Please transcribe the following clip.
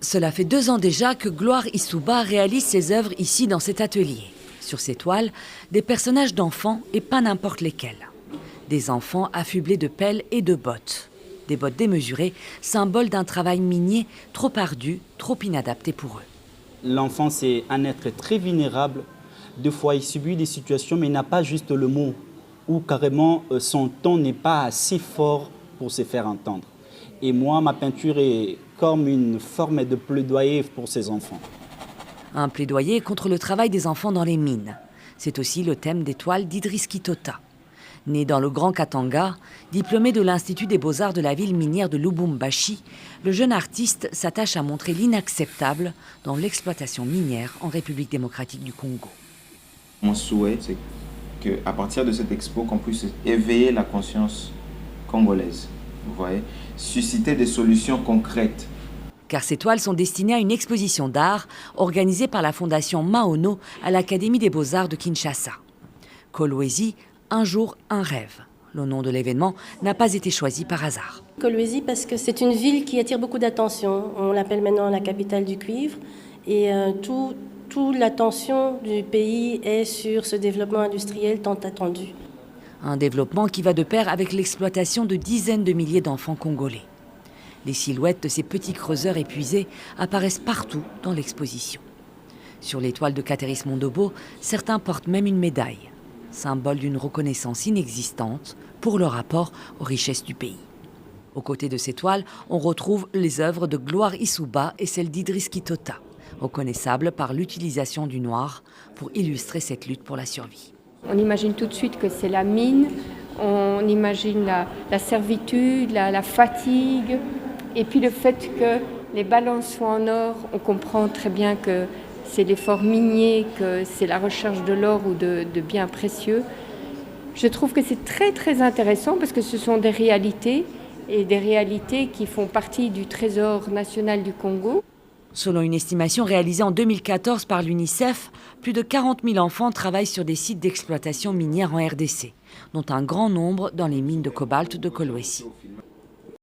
Cela fait 2 ans déjà que Gloire Issouba réalise ses œuvres ici dans cet atelier. Sur ses toiles, des personnages d'enfants et pas n'importe lesquels. Des enfants affublés de pelles et de bottes. Des bottes démesurées, symbole d'un travail minier trop ardu, trop inadapté pour eux. L'enfant, c'est un être très vulnérable. Des fois, il subit des situations, mais il n'a pas juste le mot. Ou carrément, son ton n'est pas assez fort pour se faire entendre. Et moi, ma peinture est comme une forme de plaidoyer pour ces enfants. Un plaidoyer contre le travail des enfants dans les mines. C'est aussi le thème des toiles d'Idriss Kitota. Né dans le Grand Katanga, diplômé de l'Institut des Beaux-Arts de la ville minière de Lubumbashi, le jeune artiste s'attache à montrer l'inacceptable dans l'exploitation minière en République démocratique du Congo. Mon souhait, c'est qu'à partir de cette expo, qu'on puisse éveiller la conscience congolaise, vous voyez, susciter des solutions concrètes. Car ces toiles sont destinées à une exposition d'art organisée par la fondation Maono à l'Académie des Beaux-Arts de Kinshasa. Kolwezi, un jour, un rêve. Le nom de l'événement n'a pas été choisi par hasard. Kolwezi parce que c'est une ville qui attire beaucoup d'attention. On l'appelle maintenant la capitale du cuivre. Et toute l'attention du pays est sur ce développement industriel tant attendu. Un développement qui va de pair avec l'exploitation de dizaines de milliers d'enfants congolais. Les silhouettes de ces petits creuseurs épuisés apparaissent partout dans l'exposition. Sur les toiles de Kateris Mondobo, certains portent même une médaille, symbole d'une reconnaissance inexistante pour leur rapport aux richesses du pays. Aux côtés de ces toiles, on retrouve les œuvres de Gloire Issouba et celles d'Idriss Kitota, reconnaissables par l'utilisation du noir pour illustrer cette lutte pour la survie. On imagine tout de suite que c'est la mine, on imagine la servitude, la fatigue, et puis le fait que les balances soient en or, on comprend très bien que c'est l'effort minier, que c'est la recherche de l'or ou de biens précieux. Je trouve que c'est très très intéressant parce que ce sont des réalités et des réalités qui font partie du trésor national du Congo. Selon une estimation réalisée en 2014 par l'UNICEF, plus de 40 000 enfants travaillent sur des sites d'exploitation minière en RDC, dont un grand nombre dans les mines de cobalt de Kolwezi.